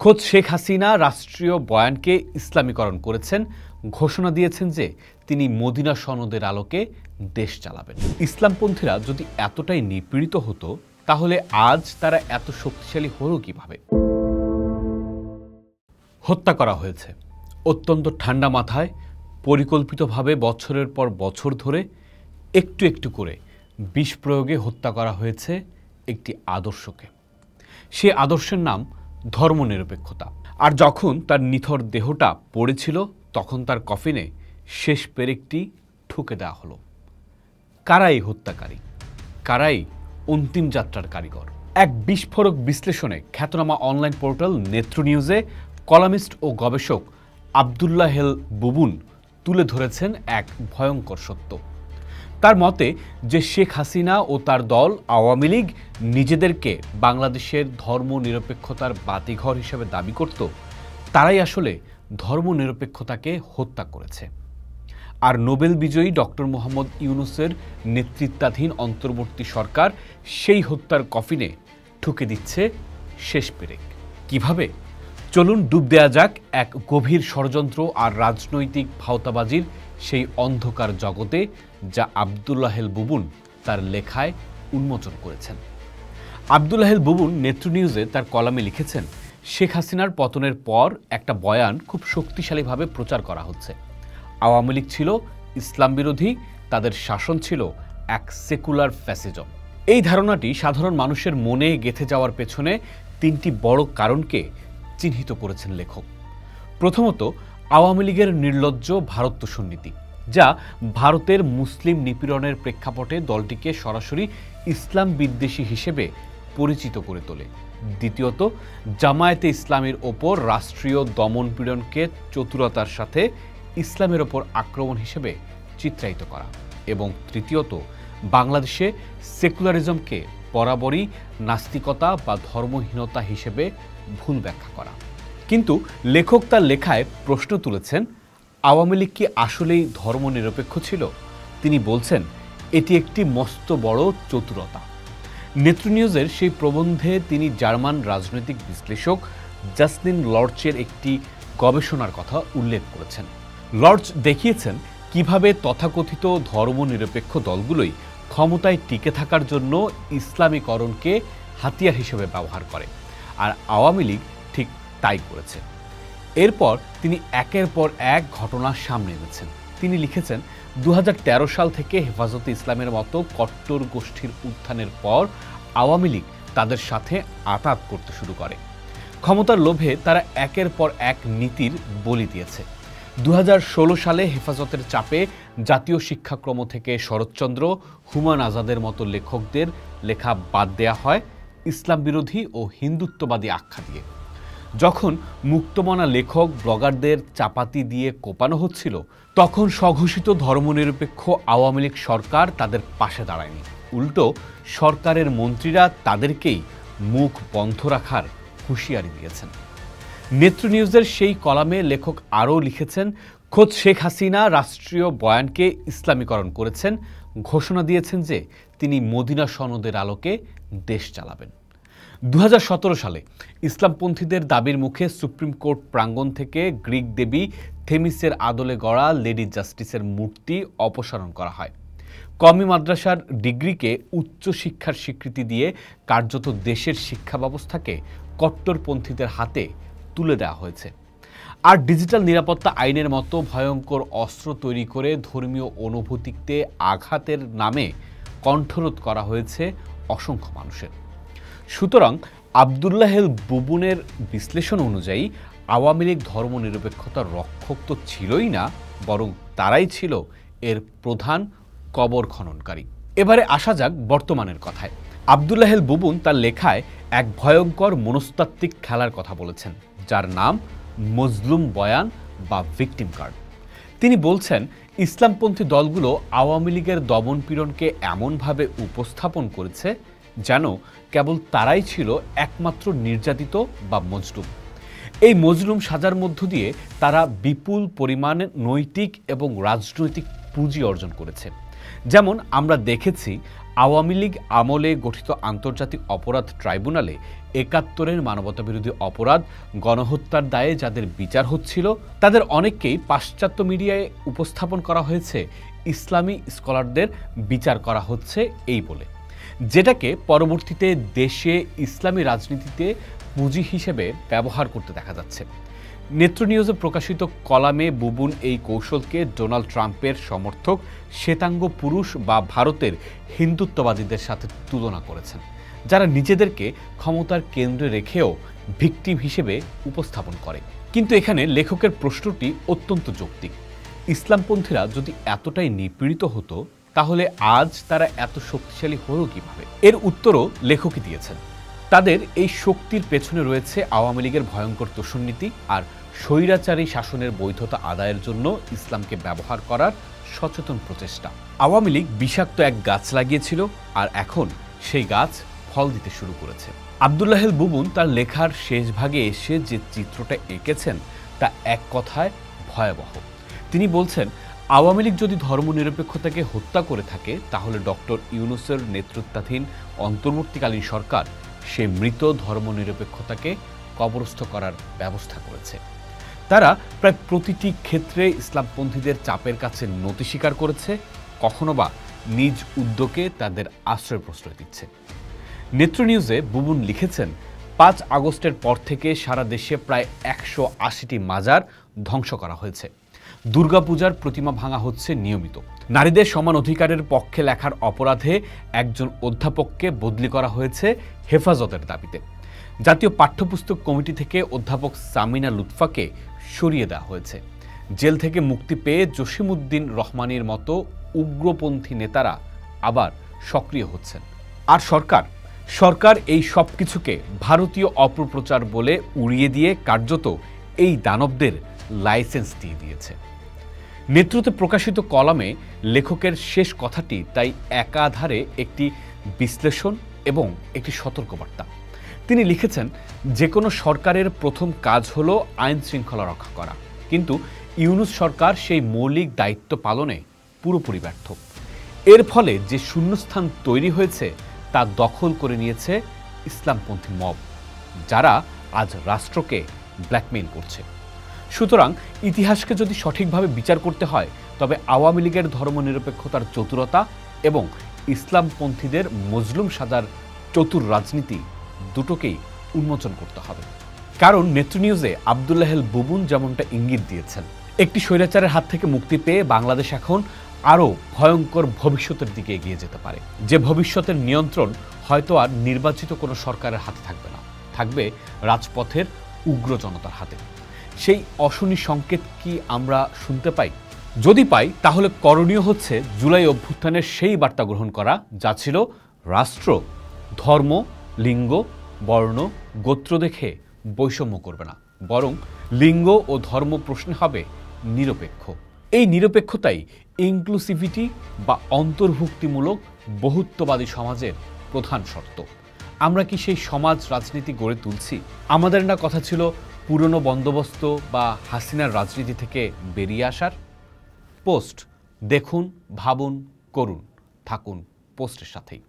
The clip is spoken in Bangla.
খোদ শেখ হাসিনা রাষ্ট্রীয় বয়ানকে ইসলামীকরণ করেছেন, ঘোষণা দিয়েছেন যে তিনি মদিনা সনদের আলোকে দেশ চালাবেন। ইসলামপন্থীরা যদি এতটাই নিপীড়িত হতো তাহলে আজ তারা এত শক্তিশালী হলো কিভাবে? হত্যা করা হয়েছে অত্যন্ত ঠান্ডা মাথায়, পরিকল্পিতভাবে বছরের পর বছর ধরে একটু একটু করে বিষ প্রয়োগে হত্যা করা হয়েছে একটি আদর্শকে। সে আদর্শের নাম ধর্মনিরপেক্ষতা। আর যখন তার নিথর দেহটা পড়েছিল তখন তার কফিনে শেষ পেরেকটি ঠুকে দেওয়া হলো। কারাই হত্যাকারী, কারাই অন্তিম যাত্রার কারিগর? এক বিস্ফোরক বিশ্লেষণে খ্যাতনামা অনলাইন পোর্টাল নেত্র নিউজে কলামিস্ট ও গবেষক আব্দুল্লাহ হেল বুবুন তুলে ধরেছেন এক ভয়ঙ্কর সত্য। তার মতে যে শেখ হাসিনা ও তার দল আওয়ামী লীগ নিজেদেরকে বাংলাদেশের ধর্মনিরপেক্ষতার বাতিঘর হিসেবে দাবি করত, তারাই আসলে ধর্মনিরপেক্ষতাকে হত্যা করেছে। আর নোবেল বিজয়ী ডক্টর মোহাম্মদ ইউনূসের নেতৃত্বাধীন অন্তর্বর্তী সরকার সেই হত্যার কফিনে ঠুকে দিচ্ছে শেষ পেরেক। কিভাবে? চলুন ডুব দেয়া যাক এক গভীর ষড়যন্ত্র আর রাজনৈতিক ভাওতাবাজির সেই অন্ধকার জগতে, যা আব্দুল্লাহ হেল বুবুন তার লেখায় উন্মোচন করেছেন। আব্দুল্লাহ হেল বুবুন নেত্র নিউজে তার কলামে লিখেছেন, শেখ হাসিনার পতনের পর একটা বয়ান খুব শক্তিশালীভাবে প্রচার করা হচ্ছে। আওয়ামী লীগ ছিল ইসলাম বিরোধী, তাদের শাসন ছিল এক সেকুলার ফ্যাসিজম। এই ধারণাটি সাধারণ মানুষের মনে গেঁথে যাওয়ার পেছনে তিনটি বড় কারণকে চিহ্নিত করেছেন লেখক। প্রথমত, আওয়ামী লীগের নির্লজ্জ ভারতোষণ নীতি, যা ভারতের মুসলিম নিপীড়নের প্রেক্ষাপটে দলটিকে সরাসরি ইসলাম বিদ্বেষী হিসেবে পরিচিত করে তোলে। দ্বিতীয়ত, জামায়াতে ইসলামের ওপর রাষ্ট্রীয় দমনপীড়নকে চতুরতার সাথে ইসলামের ওপর আক্রমণ হিসেবে চিত্রায়িত করা। এবং তৃতীয়ত, বাংলাদেশে সেকুলারিজমকে বরাবরই নাস্তিকতা বা ধর্মহীনতা হিসেবে ভুল ব্যাখ্যা করা। কিন্তু লেখক তার লেখায় প্রশ্ন তুলেছেন, আওয়ামী লীগ কি আসলেই ধর্মনিরপেক্ষ ছিল? তিনি বলছেন, এটি একটি মস্ত বড় চতুরতা। নেত্র নিউজের সেই প্রবন্ধে তিনি জার্মান রাজনৈতিক বিশ্লেষক জাস্টিন লর্চের একটি গবেষণার কথা উল্লেখ করেছেন। লর্চ দেখিয়েছেন কিভাবে তথাকথিত ধর্মনিরপেক্ষ দলগুলোই ক্ষমতায় টিকে থাকার জন্য ইসলামীকরণকে হাতিয়ার হিসেবে ব্যবহার করে, আর আওয়ামী লীগ ঠিক তাই করেছে। এরপর তিনি একের পর এক ঘটনার সামনে এনেছেন। তিনি লিখেছেন, 2013 সাল থেকে হেফাজতে ইসলামের মতো কট্টর গোষ্ঠীর উত্থানের পর আওয়ামী লীগ তাদের সাথে আঁতাত করতে শুরু করে। ক্ষমতার লোভে তারা একের পর এক নীতির বলি দিয়েছে। 2016 সালে হেফাজতের চাপে জাতীয় শিক্ষাক্রম থেকে শরৎচন্দ্র, হুমায়ুন আজাদের মতো লেখকদের লেখা বাদ দেয়া হয় ইসলাম বিরোধী ও হিন্দুত্ববাদী আখ্যা দিয়ে। যখন মুক্তমনা লেখক ব্লগারদের চাপাতি দিয়ে কোপানো হচ্ছিল, তখন স্বঘোষিত ধর্মনিরপেক্ষ আওয়ামী লীগ সরকার তাদের পাশে দাঁড়ায়নি। উল্টো সরকারের মন্ত্রীরা তাদেরকেই মুখ বন্ধ রাখার হুঁশিয়ারি দিয়েছেন। নেত্র নিউজের সেই কলামে লেখক আরও লিখেছেন, খোদ শেখ হাসিনা রাষ্ট্রীয় বয়ানকে ইসলামীকরণ করেছেন, ঘোষণা দিয়েছেন যে তিনি মদিনা সনদের আলোকে দেশ চালাবেন। 2017 সালে ইসলামপন্থীদের দাবির মুখে সুপ্রিম কোর্ট প্রাঙ্গণ থেকে গ্রিক দেবী থেমিসের আদলে গড়া লেডি জাস্টিসের মূর্তি অপসারণ করা হয়। কওমি মাদ্রাসার ডিগ্রিকে উচ্চশিক্ষার স্বীকৃতি দিয়ে কার্যত দেশের শিক্ষা ব্যবস্থাকে কট্টরপন্থীদের হাতে তুলে দেওয়া হয়েছে। আর ডিজিটাল নিরাপত্তা আইনের মতো ভয়ঙ্কর অস্ত্র তৈরি করে ধর্মীয় অনুভূতিতে আঘাতের নামে কণ্ঠরোধ করা হয়েছে অসংখ্য মানুষের। সুতরাং আব্দুল্লাহ হেল বুবুনের বিশ্লেষণ অনুযায়ী আওয়ামী লীগ ধর্মনিরপেক্ষতার রক্ষক তো ছিলই না, বরং তারাই ছিল এর প্রধান কবর খননকারী। এবারে আসা যাক বর্তমানের কথায়। আব্দুল্লাহ হেল বুবুন তার লেখায় এক ভয়ঙ্কর মনস্তাত্ত্বিক খেলার কথা বলেছেন, যার নাম মজলুম বয়ান বা ভিকটিম কার্ড। তিনি বলছেন, ইসলামপন্থী দলগুলো আওয়ামী লীগের দমনপীড়নকে এমনভাবে উপস্থাপন করেছে যেন কেবল তারাই ছিল একমাত্র নির্যাতিত বা মজলুম। এই মজলুম সাজার মধ্য দিয়ে তারা বিপুল পরিমাণে নৈতিক এবং রাজনৈতিক পুঁজি অর্জন করেছে। যেমন আমরা দেখেছি আওয়ামী লীগ আমলে গঠিত আন্তর্জাতিক অপরাধ ট্রাইব্যুনালে ৭১-এর মানবতাবিরোধী অপরাধ গণহত্যার দায়ে যাদের বিচার হচ্ছিল তাদের অনেককেই পাশ্চাত্য মিডিয়ায় উপস্থাপন করা হয়েছে ইসলামী স্কলারদের বিচার করা হচ্ছে এই বলে, যেটাকে পরবর্তীতে দেশে ইসলামী রাজনীতিতে পুঁজি হিসেবে ব্যবহার করতে দেখা যাচ্ছে। নেত্র নিউজে প্রকাশিত কলামে বুবুন এই কৌশলকে ডোনাল্ড ট্রাম্পের সমর্থক শ্বেতাঙ্গ পুরুষ বা ভারতের হিন্দুত্ববাদীদের সাথে তুলনা করেছেন, যারা নিজেদেরকে ক্ষমতার কেন্দ্রে রেখেও ভিকটিম হিসেবে উপস্থাপন করে। কিন্তু এখানে লেখকের প্রশ্নটি অত্যন্ত যৌক্তিক। ইসলামপন্থীরা যদি এতটাই নিপীড়িত হতো তাহলে আজ তারা এত শক্তিশালী হলো কিভাবে? এর উত্তরও লেখকই দিয়েছেন। তাদের এই শক্তির পেছনে রয়েছে আওয়ামী লীগের ভয়ঙ্কর তোষণনীতি আর স্বৈরাচারী শাসনের বৈধতা আদায়ের জন্য ইসলামকে ব্যবহার করার সচেতন প্রচেষ্টা। আওয়ামী লীগ বিষাক্ত এক গাছ লাগিয়েছিল আর এখন সেই গাছ ফল দিতে শুরু করেছে। আব্দুল্লাহেল বুবুন তার লেখার শেষ ভাগে এসে যে চিত্রটা এঁকেছেন তা এক কথায় ভয়াবহ। তিনি বলছেন, আওয়ামী লীগ যদি ধর্মনিরপেক্ষতাকে হত্যা করে থাকে তাহলে ডক্টর ইউনূসের নেতৃত্বাধীন অন্তর্বর্তীকালীন সরকার সে মৃত ধর্মনিরপেক্ষতাকে কবরস্থ করার ব্যবস্থা করেছে। তারা প্রায় প্রতিটি ক্ষেত্রে ইসলামপন্থীদের চাপের কাছে নতি স্বীকার করেছে, কখনো বা নিজ উদ্যোগে তাদের আশ্রয় প্রশ্রয় দিচ্ছে। নেত্র নিউজে বুবুন লিখেছেন, ৫ আগস্টের পর থেকে সারা দেশে প্রায় ১৮০টি মাজার ধ্বংস করা হয়েছে। দুর্গাপূজার প্রতিমা ভাঙা হচ্ছে নিয়মিত। নারীদের সমান অধিকারের পক্ষে লেখার অপরাধে একজন অধ্যাপককে বদলি করা হয়েছে হেফাজতের দাবিতে। জাতীয় পাঠ্যপুস্তক কমিটি থেকে অধ্যাপক সামিনা লুৎফাকে সরিয়ে দেওয়া হয়েছে। জেল থেকে মুক্তি পেয়ে জসিমউদ্দিন রহমানের মতো উগ্রপন্থী নেতারা আবার সক্রিয় হচ্ছেন। আর সরকার এই সব কিছুকে ভারতীয় অপপ্রচার বলে উড়িয়ে দিয়ে কার্যত এই দানবদের লাইসেন্স দিয়ে দিয়েছে। নেতৃত্বে প্রকাশিত কলামে লেখকের শেষ কথাটি তাই একাধারে একটি বিশ্লেষণ এবং একটি সতর্কবার্তা। তিনি লিখেছেন, যে কোনো সরকারের প্রথম কাজ হলো আইন শৃঙ্খলা রক্ষা করা, কিন্তু ইউনূস সরকার সেই মৌলিক দায়িত্ব পালনে পুরোপুরি ব্যর্থ। এর ফলে যে শূন্যস্থান তৈরি হয়েছে তা দখল করে নিয়েছে ইসলামপন্থী মব, যারা আজ রাষ্ট্রকে ব্ল্যাকমেইল করছে। সুতরাং ইতিহাসকে যদি সঠিকভাবে বিচার করতে হয় তবে আওয়ামী লীগের ধর্মনিরপেক্ষতার চতুরতা এবং ইসলামপন্থীদের মজলুম সাজার চতুর রাজনীতি দুটোকেই উন্মোচন করতে হবে। কারণ নেত্র নিউজে আব্দুল্লাহেল বুবুন যেমনটা ইঙ্গিত দিয়েছেন, একটি স্বৈরাচারের হাত থেকে মুক্তি পেয়ে বাংলাদেশ এখন আরও ভয়ঙ্কর ভবিষ্যতের দিকে এগিয়ে যেতে পারে, যে ভবিষ্যতের নিয়ন্ত্রণ হয়তো আর নির্বাচিত কোনো সরকারের হাতে থাকবে না, থাকবে রাজপথের উগ্র জনতার হাতে। সেই অশনি সংকেত কি আমরা শুনতে পাই? যদি পাই তাহলে করণীয় হচ্ছে জুলাই অভ্যুত্থানের সেই বার্তা গ্রহণ করা যা ছিল, রাষ্ট্র ধর্ম, লিঙ্গ, বর্ণ, গোত্র দেখে বৈষম্য করবে না, বরং লিঙ্গ ও ধর্ম প্রশ্নে হবে নিরপেক্ষ। এই নিরপেক্ষতাই ইনক্লুসিভিটি বা অন্তর্ভুক্তিমূলক বহুত্ববাদী সমাজের প্রধান শর্ত। আমরা কি সেই সমাজ রাজনীতি গড়ে তুলছি? আমাদের না কথা ছিল পুরনো বন্দোবস্ত বা হাসিনার রাজনীতি থেকে বেরিয়ে আসার? পোস্ট দেখুন, ভাবুন, করুন, থাকুন পোস্টের সাথেই।